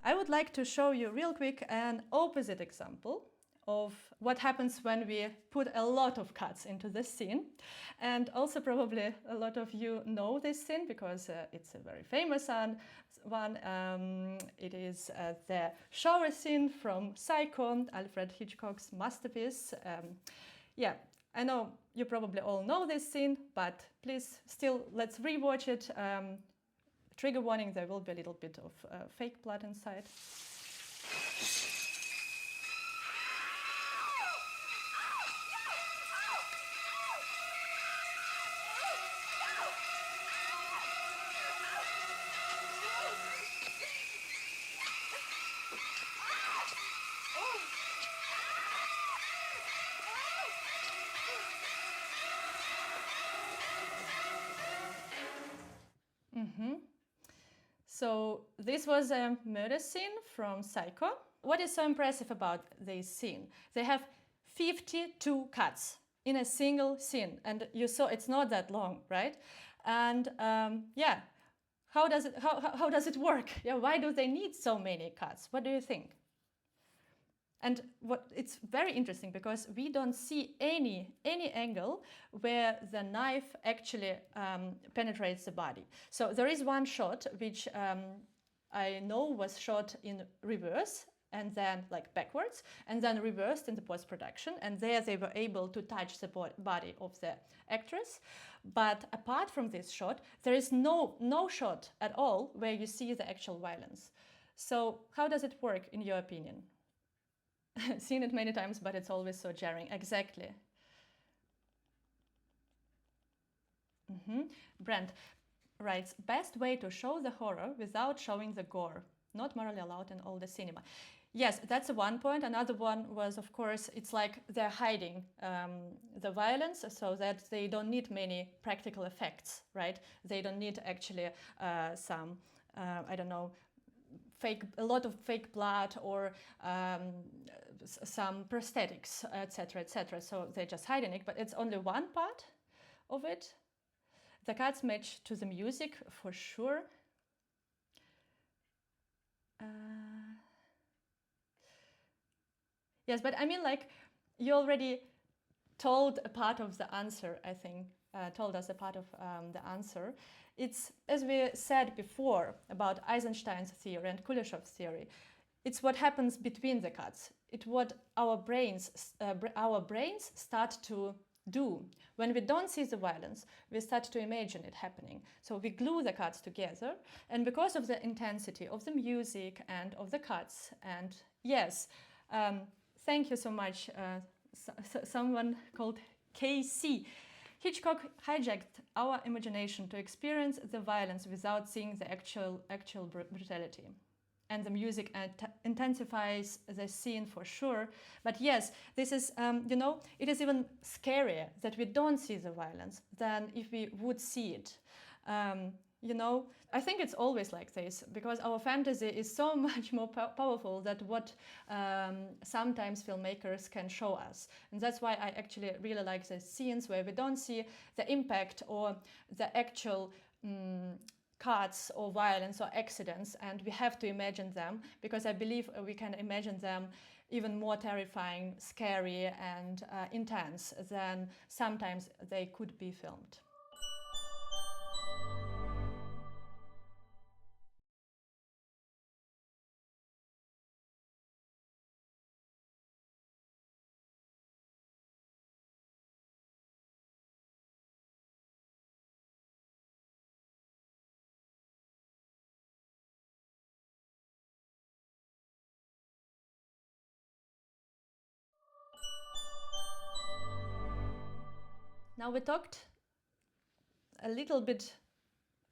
I would like to show you real quick an opposite example of what happens when we put a lot of cuts into this scene. And also probably a lot of you know this scene because it's a very famous one. It is the shower scene from Psycho, Alfred Hitchcock's masterpiece. Yeah, I know you probably all know this scene, but please still let's rewatch it. Trigger warning, there will be a little bit of fake blood inside. So this was a murder scene from Psycho. What is so impressive about this scene? They have 52 cuts in a single scene, and you saw it's not that long, right? And yeah, how does it work? Yeah, why do they need so many cuts? What do you think? And it's very interesting because we don't see any angle where the knife actually penetrates the body. So there is one shot which I know was shot in reverse and then like backwards and then reversed in the post-production, and there they were able to touch the body of the actress. But apart from this shot, there is no shot at all where you see the actual violence. So how does it work in your opinion? Seen it many times, but it's always so jarring. Exactly. Brent writes, best way to show the horror without showing the gore. Not morally allowed in all the cinema. Yes, that's one point. Another one was, of course, it's like they're hiding the violence so that they don't need many practical effects, right? They don't need actually some, I don't know, a lot of fake blood or some prosthetics, etc., etc. So they're just hiding it, but it's only one part of it. The cuts match to the music for sure. Yes, but I mean, like, you already told a part of the answer, I think, told us a part of the answer. It's, as we said before about Eisenstein's theory and Kuleshov's theory, it's what happens between the cuts. It's what our brains start to do. When we don't see the violence, we start to imagine it happening. So we glue the cuts together, and because of the intensity of the music and of the cuts, and yes, thank you so much, someone called KC. Hitchcock hijacked our imagination to experience the violence without seeing the actual brutality. And the music intensifies the scene for sure. But yes, this is, you know, it is even scarier that we don't see the violence than if we would see it. You know, I think it's always like this because our fantasy is so much more powerful than what sometimes filmmakers can show us. And that's why I actually really like the scenes where we don't see the impact or the actual cuts or violence or accidents, and we have to imagine them because I believe we can imagine them even more terrifying, scary, and intense than sometimes they could be filmed. Now we talked a little bit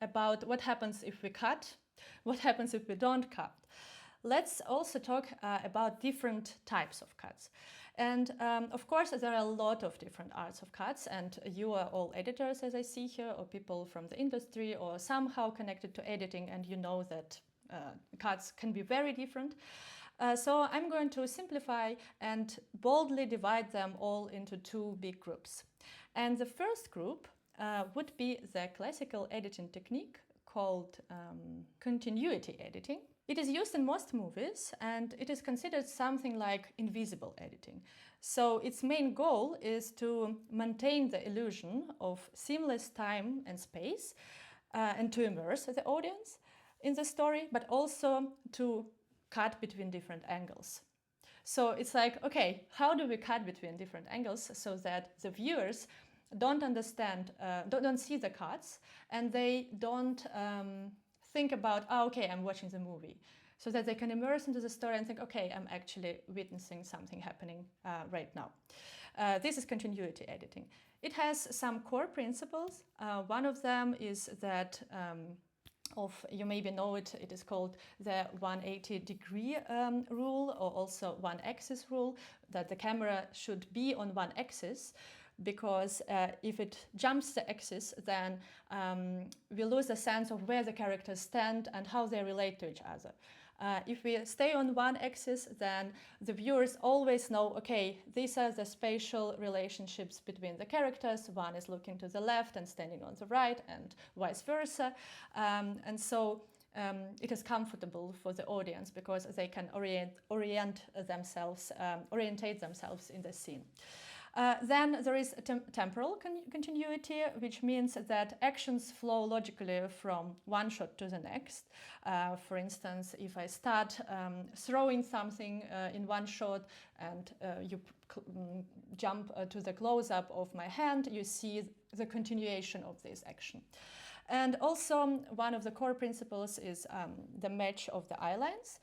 about what happens if we cut, what happens if we don't cut. Let's also talk about different types of cuts. And of course, there are a lot of different arts of cuts, and you are all editors, as I see here, or people from the industry, or somehow connected to editing, and you know that cuts can be very different. So I'm going to simplify and boldly divide them all into two big groups. And the first group would be the classical editing technique called continuity editing. It is used in most movies, and it is considered something like invisible editing. So its main goal is to maintain the illusion of seamless time and space, and to immerse the audience in the story, but also to cut between different angles. So it's like, okay, how do we cut between different angles so that the viewers don't understand, don't see the cuts, and they don't think about, oh, okay, I'm watching the movie. So that they can immerse into the story and think, okay, I'm actually witnessing something happening right now. This is continuity editing. It has some core principles. One of them is that you maybe know it, it is called the 180-degree rule, or also one-axis rule, that the camera should be on one axis, because if it jumps the axis, then we lose a sense of where the characters stand and how they relate to each other. If we stay on one axis, then the viewers always know, okay, these are the spatial relationships between the characters. One is looking to the left and standing on the right, and vice versa. And so it is comfortable for the audience because they can orientate themselves in the scene. Then there is a temporal continuity, which means that actions flow logically from one shot to the next. For instance, if I start throwing something in one shot and you jump to the close-up of my hand, you see the continuation of this action. And also, one of the core principles is the match of the eye lines.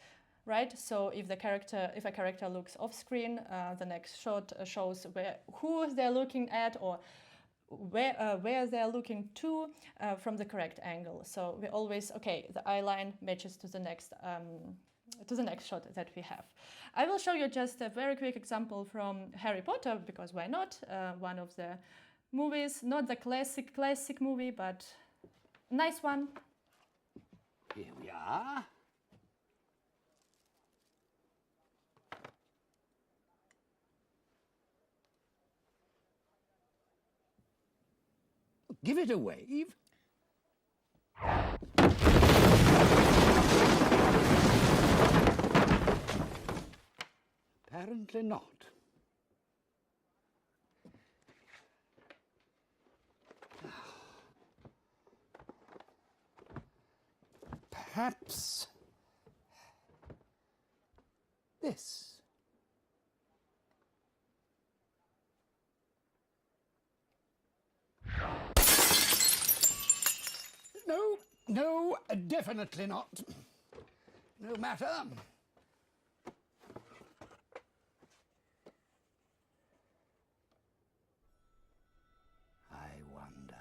Right, so if a character looks off screen, the next shot shows who they're looking at, or where they're looking to from the correct angle. So we always, okay, the eye line matches to the next shot that we have. I will show you just a very quick example from Harry Potter, because why not? One of the movies, not the classic movie, but nice one. Here we are. Give it a wave. Apparently not. Perhaps this. No, definitely not. No matter. I wonder.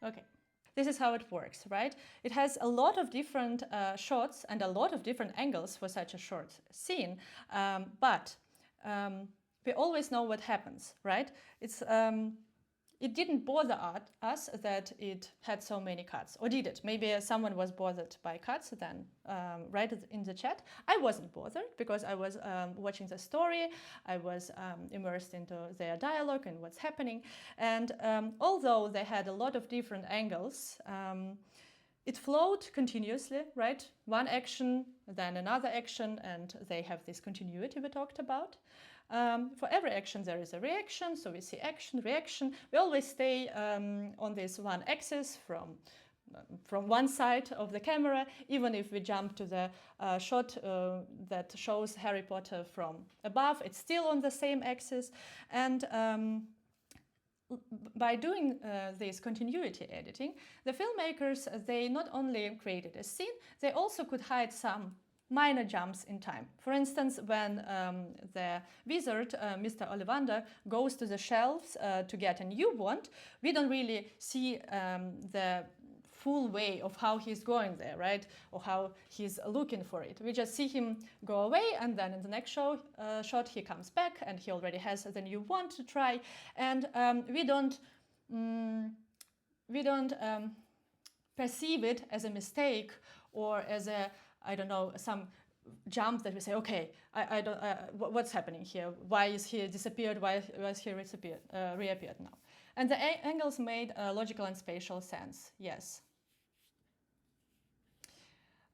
Okay. This is how it works, right? It has a lot of different shots and a lot of different angles for such a short scene, but we always know what happens, right? It didn't bother us that it had so many cuts, or did it? Maybe someone was bothered by cuts, then write it in the chat. I wasn't bothered because I was watching the story, I was immersed into their dialogue and what's happening. And although they had a lot of different angles, it flowed continuously, right? One action, then another action, and they have this continuity we talked about. For every action there is a reaction, so we see action, reaction. We always stay on this one axis from one side of the camera, even if we jump to the shot that shows Harry Potter from above, it's still on the same axis. And by doing this continuity editing, the filmmakers, they not only created a scene, they also could hide some minor jumps in time. For instance, when the wizard, Mr. Ollivander, goes to the shelves to get a new wand, we don't really see the full way of how he's going there, right? Or how he's looking for it. We just see him go away, and then in the next shot he comes back and he already has the new wand to try. And we don't perceive it as a mistake or as a, I don't know, some jump that we say, okay, I don't, what's happening here? Why is he disappeared? Why is he reappeared now? And the angles made logical and spatial sense, yes.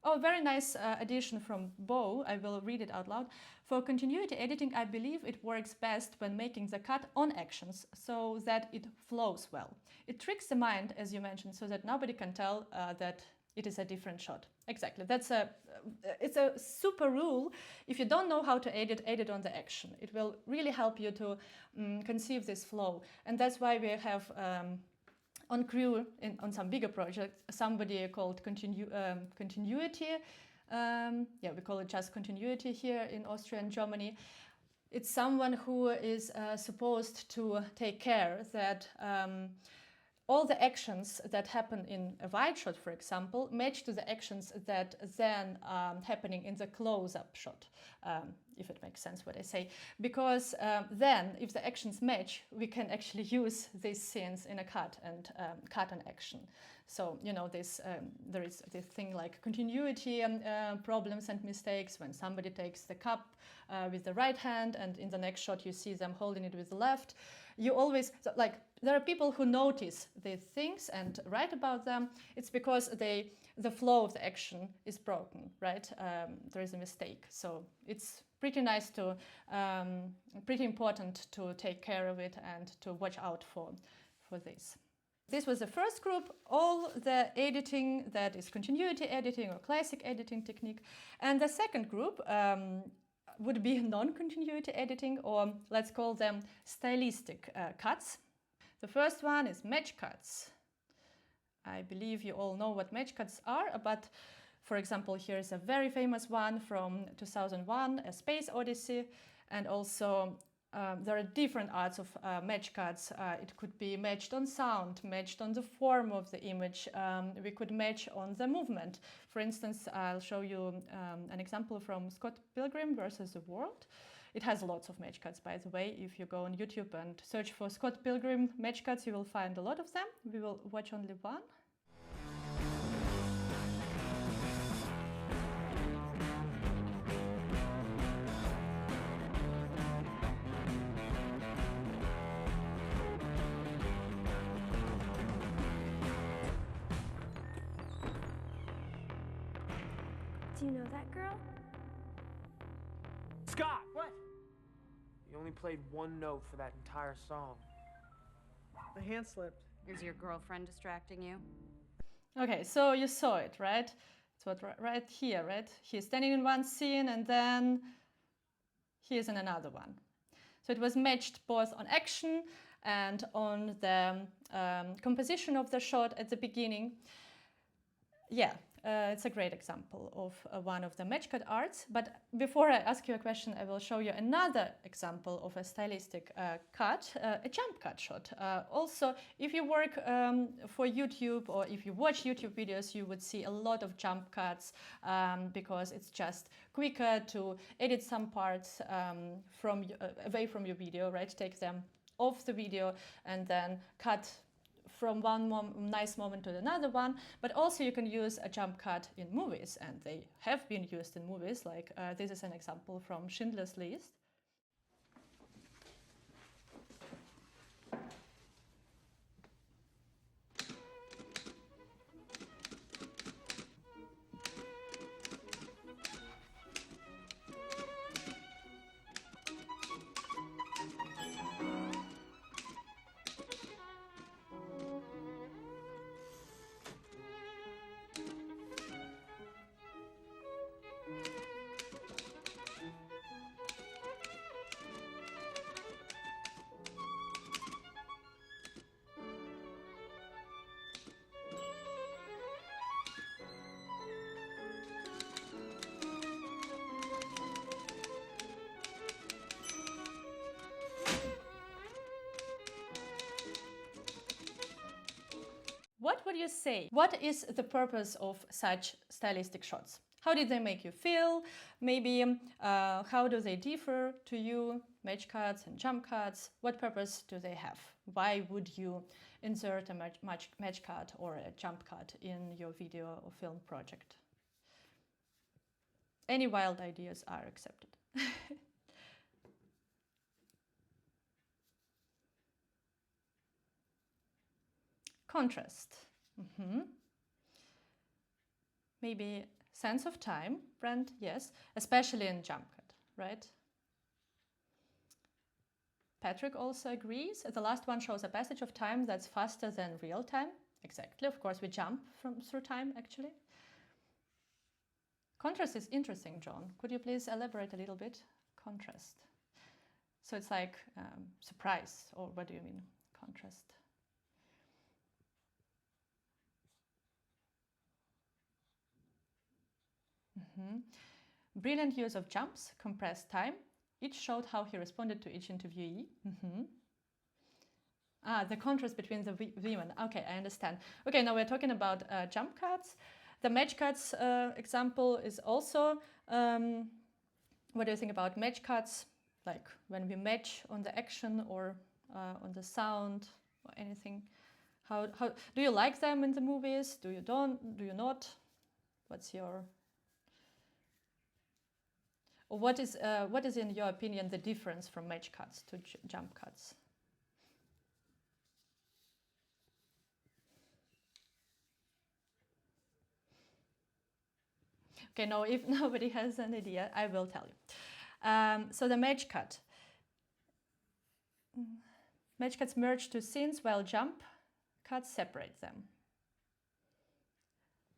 Oh, very nice addition from Bo. I will read it out loud. For continuity editing, I believe it works best when making the cut on actions so that it flows well. It tricks the mind, as you mentioned, so that nobody can tell that it is a different shot. Exactly. It's a super rule. If you don't know how to edit on the action. It will really help you to conceive this flow. And that's why we have on Crew, on some bigger projects, somebody called continuity. Yeah, we call it just continuity here in Austria and Germany. It's someone who is supposed to take care that all the actions that happen in a wide shot, for example, match to the actions that then happening in the close-up shot, if it makes sense what I say. Because then, if the actions match, we can actually use these scenes in a cut and cut an action. So, you know, there is this thing like continuity problems and mistakes when somebody takes the cup with the right hand and in the next shot you see them holding it with the left. You always, like, there are people who notice these things and write about them. It's because the flow of the action is broken, right? There is a mistake. So it's pretty nice to, pretty important to take care of it and to watch out for this. This was the first group, all the editing that is continuity editing or classic editing technique. And the second group would be non-continuity editing, or let's call them stylistic cuts. The first one is match cuts. I believe you all know what match cuts are, but for example, here is a very famous one from 2001, A Space Odyssey, and also there are different arts of match cuts. It could be matched on sound, matched on the form of the image. We could match on the movement. For instance, I'll show you an example from Scott Pilgrim versus the World. It has lots of match cuts, by the way. If you go on YouTube and search for Scott Pilgrim match cuts, you will find a lot of them. We will watch only one. Do you know that girl? Scott! What? You only played one note for that entire song. My hand slipped. Is your girlfriend distracting you? Okay, so you saw it, right? It's what right here, right? He's standing in one scene and then he is in another one. So it was matched both on action and on the composition of the shot at the beginning. Yeah, it's a great example of one of the match cut arts. But before I ask you a question, I will show you another example of a stylistic cut, a jump cut shot. Also, if you work for YouTube or if you watch YouTube videos, you would see a lot of jump cuts because it's just quicker to edit some parts away from your video, right? Take them off the video and then cut from one nice moment to another one, but also you can use a jump cut in movies, and they have been used in movies, like this is an example from Schindler's List. What would you say? What is the purpose of such stylistic shots? How did they make you feel? Maybe how do they differ to you? Match cuts and jump cuts, what purpose do they have? Why would you insert a match cut or a jump cut in your video or film project? any wild ideas are accepted. Contrast. Maybe sense of time, Brent, yes, especially in jump cut, right? Patrick also agrees. The last one shows a passage of time that's faster than real time. Exactly, of course, we jump through time, actually. Contrast is interesting, John. Could you please elaborate a little bit? Contrast. So it's like surprise, or what do you mean, contrast? Brilliant use of jumps, compressed time. Each showed how he responded to each interviewee. The contrast between the women. Okay, I understand. Okay, now we're talking about jump cuts. The match cuts example is also, what do you think about match cuts? Like when we match on the action or on the sound or anything. How do you like them in the movies? Do you don't? Do you not? What's your... Or what is in your opinion the difference from match cuts to jump cuts? Okay, now if nobody has an idea, I will tell you. So the match cut. Match cuts merge two scenes while jump cuts separate them.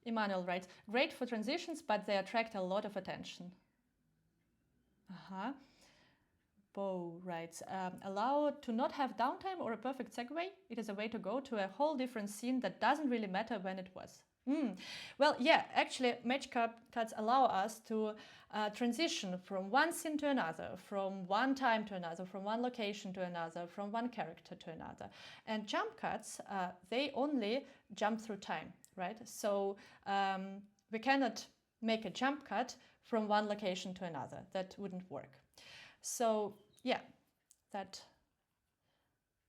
Emmanuel writes, great for transitions, but they attract a lot of attention. Bo writes, allow to not have downtime or a perfect segue. It is a way to go to a whole different scene that doesn't really matter when it was. Well, yeah, actually, match cuts allow us to transition from one scene to another, from one time to another, from one location to another, from one character to another. And jump cuts, they only jump through time, right? So we cannot make a jump cut from one location to another. That wouldn't work. So yeah, that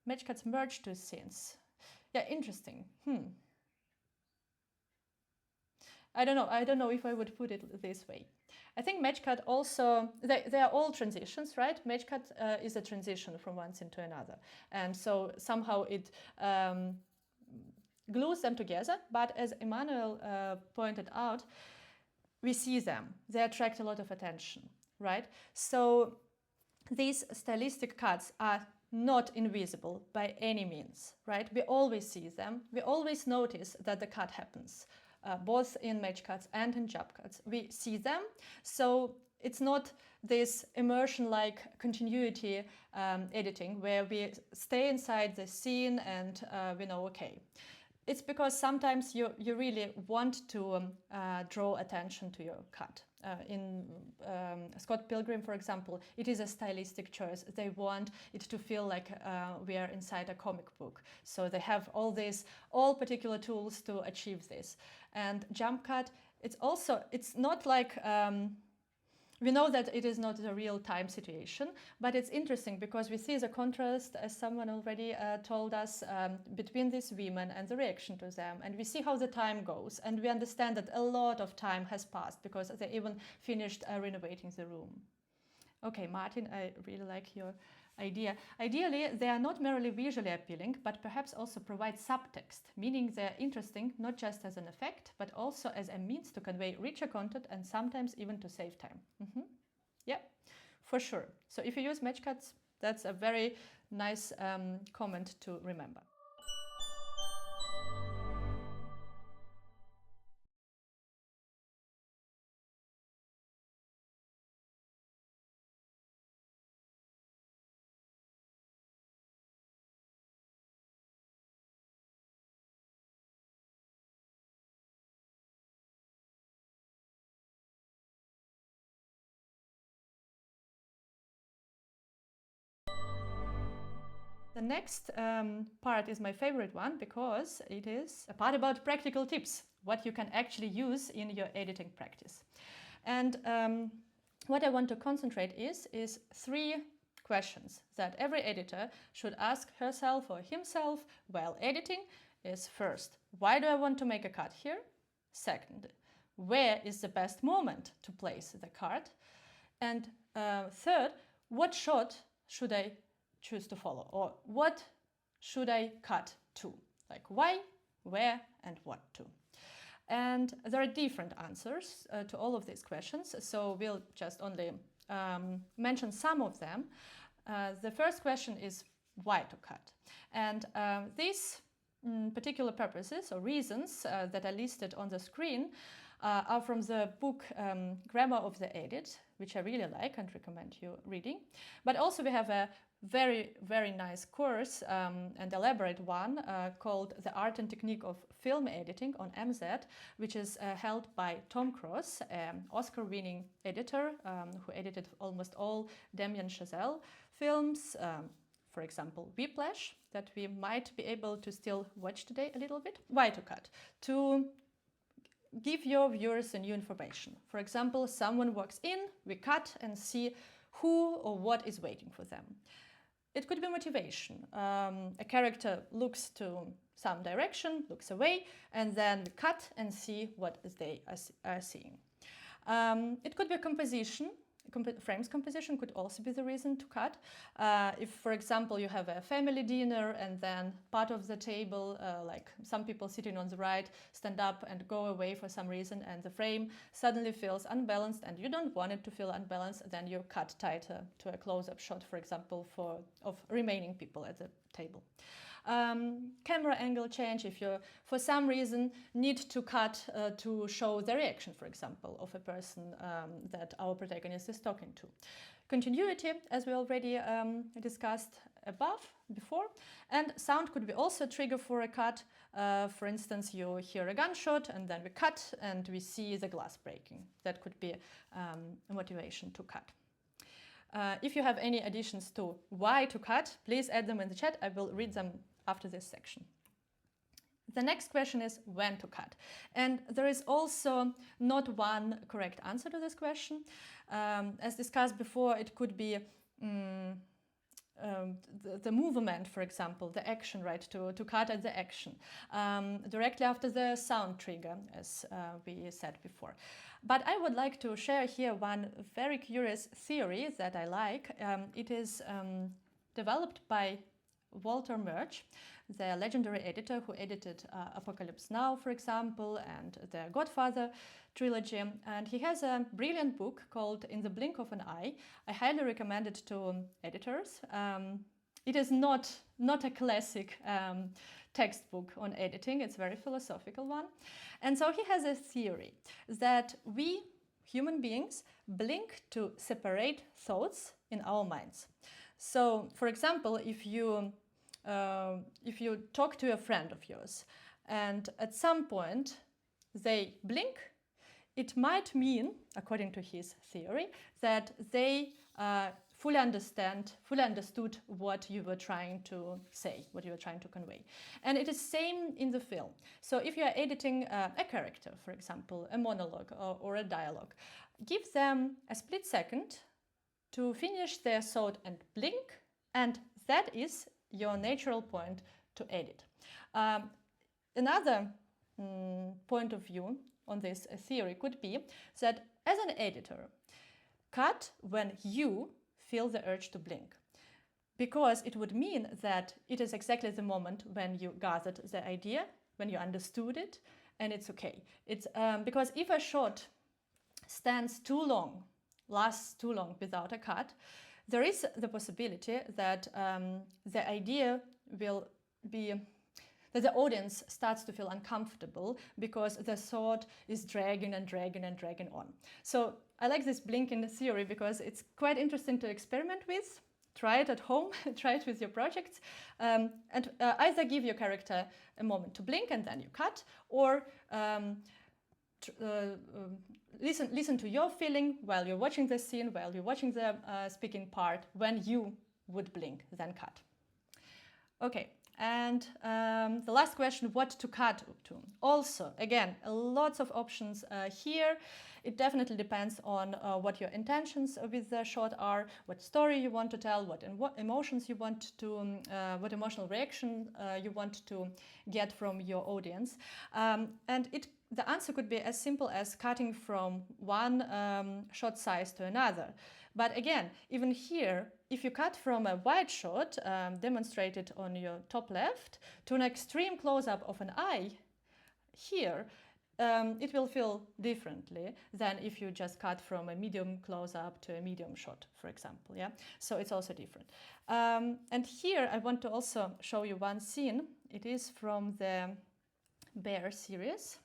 match cuts merge two scenes. Yeah, interesting. I don't know if I would put it this way. I think match cut also, they are all transitions, right? Match cut is a transition from one scene to another. And so somehow it glues them together. But as Emmanuel pointed out, we see them. They attract a lot of attention, right? So these stylistic cuts are not invisible by any means, right? We always see them. We always notice that the cut happens. Both in match cuts and in jump cuts. We see them, so it's not this immersion-like continuity editing where we stay inside the scene and we know, okay. It's because sometimes you really want to draw attention to your cut. In Scott Pilgrim, for example, it is a stylistic choice. They want it to feel like we are inside a comic book. So they have all particular tools to achieve this. And jump cut, it's not like, we know that it is not a real-time situation, but it's interesting because we see the contrast, as someone already told us, between these women and the reaction to them. And we see how the time goes. And we understand that a lot of time has passed because they even finished renovating the room. Okay, Martin, I really like your idea. Ideally, they are not merely visually appealing, but perhaps also provide subtext, meaning they're interesting not just as an effect, but also as a means to convey richer content and sometimes even to save time. Yeah, for sure. So if you use match cuts, that's a very nice comment to remember. The next part is my favorite one because it is a part about practical tips, what you can actually use in your editing practice. And what I want to concentrate is 3 questions that every editor should ask herself or himself while editing. Is first, why do I want to make a cut here? Second, where is the best moment to place the card? And third, what shot should I choose to follow? Or what should I cut to? Like why, where, and what to? And there are different answers to all of these questions, so we'll just only mention some of them. The first question is why to cut? And these particular purposes or reasons that are listed on the screen are from the book Grammar of the Edit, which I really like and recommend you reading. But also we have a very, very nice course and elaborate one called The Art and Technique of Film Editing on MZ, which is held by Tom Cross, an Oscar-winning editor who edited almost all Damien Chazelle films, for example, Whiplash, that we might be able to still watch today a little bit. Why to cut? To give your viewers a new information. For example, someone walks in, we cut and see who or what is waiting for them. It could be motivation. A character looks to some direction, looks away, and then we cut and see what they are seeing. It could be a composition. Frames composition could also be the reason to cut. If, for example, you have a family dinner and then part of the table, like some people sitting on the right, stand up and go away for some reason, and the frame suddenly feels unbalanced and you don't want it to feel unbalanced, then you cut tighter to a close-up shot, for example, of remaining people at the table. Camera angle change, if you for some reason need to cut to show the reaction, for example, of a person that our protagonist is talking to. Continuity, as we already discussed before, and sound could be also a trigger for a cut. For instance, you hear a gunshot and then we cut and we see the glass breaking. That could be a motivation to cut. If you have any additions to why to cut, please add them in the chat. I will read them after this section. The next question is when to cut. And there is also not one correct answer to this question. As discussed before, it could be the movement, for example, the action, right, to cut at the action, directly after the sound trigger, as we said before. But I would like to share here one very curious theory that I like. It is developed by Walter Murch, the legendary editor who edited Apocalypse Now, for example, and the Godfather trilogy. And he has a brilliant book called In the Blink of an Eye. I highly recommend it to editors. It is not a classic textbook on editing, it's a very philosophical one. And so he has a theory that we, human beings, blink to separate thoughts in our minds. So, for example, if you talk to a friend of yours and at some point they blink, it might mean, according to his theory, that they fully understood what you were trying to say, what you were trying to convey. And it is same in the film. So if you are editing a character, for example, a monologue or a dialogue, give them a split second to finish their thought and blink, and that is your natural point to edit. Another point of view on this theory could be that as an editor, cut when you feel the urge to blink, because it would mean that it is exactly the moment when you gathered the idea, when you understood it, and it's okay. It's because if a shot stands too long, lasts too long without a cut, there is the possibility that the idea will be that the audience starts to feel uncomfortable because the thought is dragging and dragging and dragging on. So I like this blinking theory because it's quite interesting to experiment with. Try it at home, try it with your projects, and either give your character a moment to blink and then you cut, or listen to your feeling while you're watching the scene, while you're watching the speaking part, when you would blink, then cut. Okay, and the last question, what to cut to? Also, again, lots of options here. It definitely depends on what your intentions with the shot are, what story you want to tell, what emotions you want to, what emotional reaction you want to get from your audience. And it the answer could be as simple as cutting from one shot size to another. But again, even here, if you cut from a wide shot, demonstrated on your top left, to an extreme close-up of an eye, here, it will feel differently than if you just cut from a medium close-up to a medium shot, for example. Yeah, so it's also different. And here I want to also show you one scene. It is from the Bear series.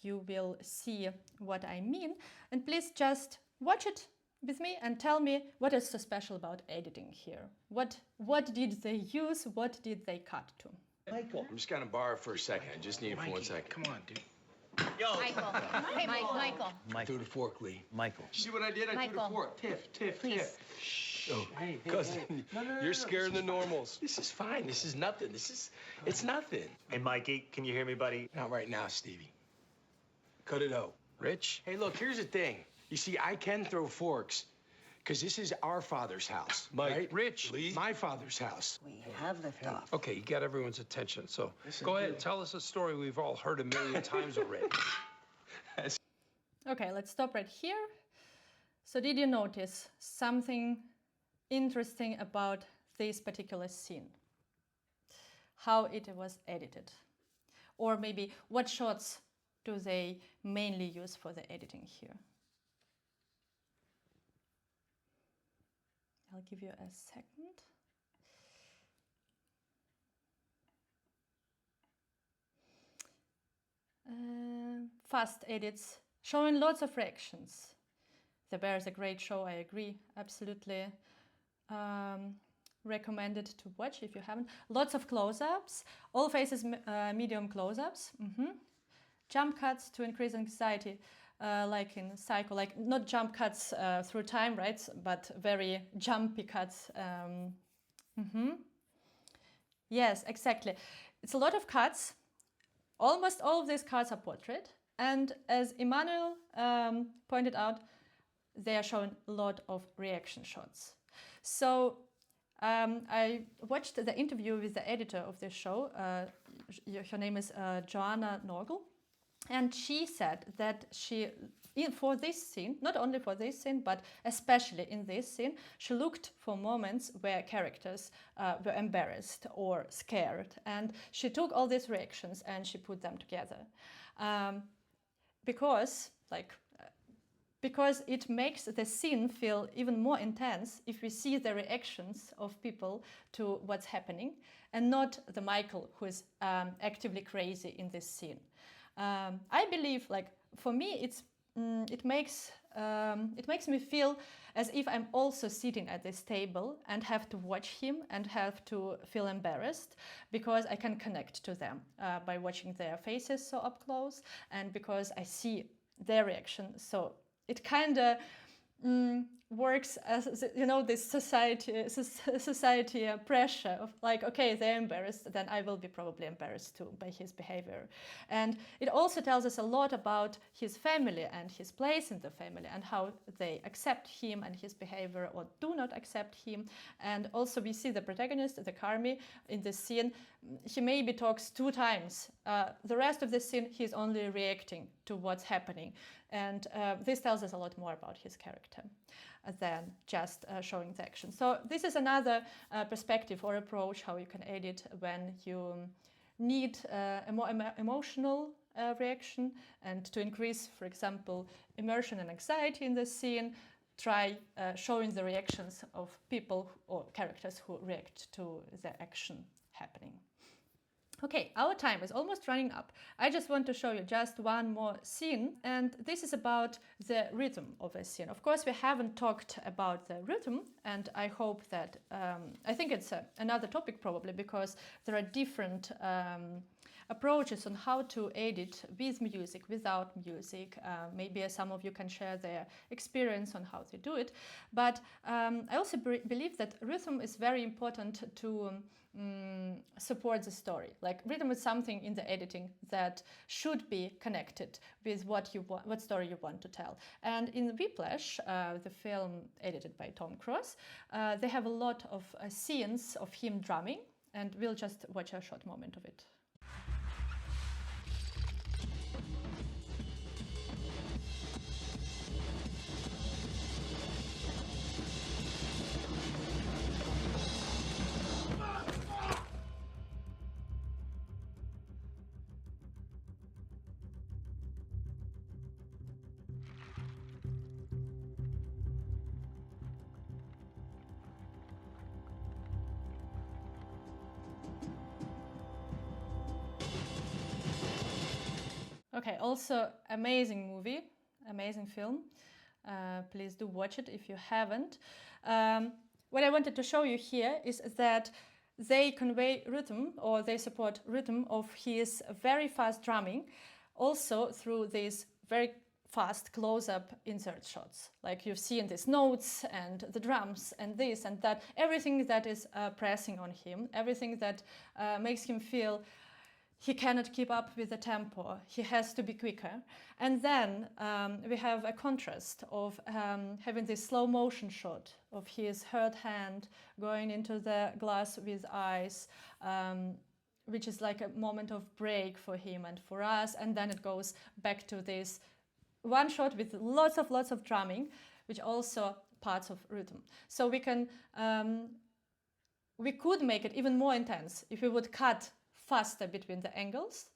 You will see what I mean, and please just watch it with me and tell me what is so special about editing here. What did they use? What did they cut to? Michael. I'm just gonna borrow for a second. I just need it for 1 second. Come on, dude. Yo! Michael. Hey, Michael. Threw the fork, Lee. Michael. See what I did? I threw Michael. the fork. Tiff. Please. Shh. Oh, Hey, cousin, No, you're scaring the normals. This is fine. This is nothing. It's nothing. Hey, Mikey, can you hear me, buddy? Not right now, Stevie. Cut it out. Rich? Hey, look, here's the thing. You see, I can throw forks, because this is our father's house, Mike, right? Rich, Lee. My father's house. We have liftoff. Okay, you got everyone's attention, so Listen, go ahead, dude. tell us a story we've all heard a million times already. Okay, let's stop right here. So did you notice something interesting about this particular scene? How it was edited? Or maybe what shots do they mainly use for the editing here? I'll give you a second. Fast edits, showing lots of reactions. The Bear is a great show, I agree, absolutely. Recommended to watch if you haven't. Lots of close-ups, all faces medium close-ups. Jump cuts to increase anxiety, like in Psycho, like not jump cuts through time, right? But very jumpy cuts. Yes, exactly. It's a lot of cuts. Almost all of these cuts are portrait. And as Emmanuel pointed out, they are showing a lot of reaction shots. So I watched the interview with the editor of this show. Her name is Joanna Norgel. And she said that for this scene, not only for this scene, but especially in this scene, she looked for moments where characters were embarrassed or scared. And she took all these reactions and she put them together. Because it makes the scene feel even more intense if we see the reactions of people to what's happening and not the Michael who is actively crazy in this scene. I believe, like, for me, it makes me feel as if I'm also sitting at this table and have to watch him and have to feel embarrassed because I can connect to them by watching their faces so up close and because I see their reaction. So it kind of works as, you know, this society pressure of like, okay, they're embarrassed, then I will be probably embarrassed too by his behavior. And it also tells us a lot about his family and his place in the family and how they accept him and his behavior or do not accept him. And also we see the protagonist, the Carmi, in this scene, he maybe talks 2 times. The rest of the scene, he's only reacting to what's happening. And this tells us a lot more about his character than just showing the action. So this is another perspective or approach how you can edit when you need a more emotional reaction. And to increase, for example, immersion and anxiety in the scene, try showing the reactions of people or characters who react to the action happening. Okay, our time is almost running up. I just want to show you just one more scene, and this is about the rhythm of a scene. Of course, we haven't talked about the rhythm, and I hope that, I think it's another topic probably, because there are different approaches on how to edit with music, without music. Maybe some of you can share their experience on how they do it. But I also believe that rhythm is very important to support the story. Like rhythm is something in the editing that should be connected with what story you want to tell. And in Whiplash, the film edited by Tom Cruise, they have a lot of scenes of him drumming, and we'll just watch a short moment of it. Okay, also amazing movie, amazing film. Please do watch it if you haven't. What I wanted to show you here is that they convey rhythm, or they support rhythm of his very fast drumming, also through these very fast close-up insert shots. Like you've seen these notes and the drums and this and that, everything that is pressing on him, everything that makes him feel he cannot keep up with the tempo, he has to be quicker. And then we have a contrast of having this slow motion shot of his hurt hand going into the glass with ice, which is like a moment of break for him and for us. And then it goes back to this one shot with lots of drumming, which also parts of rhythm. So we can, we could make it even more intense if we would cut faster between the angles,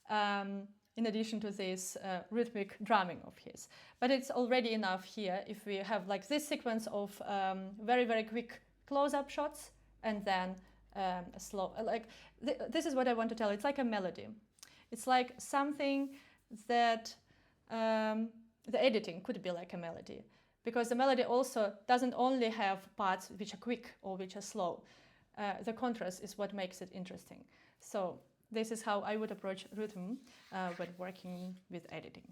in addition to this rhythmic drumming of his. But it's already enough here if we have like this sequence of very quick close-up shots and then a slow, this is what I want to tell. It's like a melody. It's like something that the editing could be like a melody, because the melody also doesn't only have parts which are quick or which are slow. The contrast is what makes it interesting. So this is how I would approach rhythm when working with editing.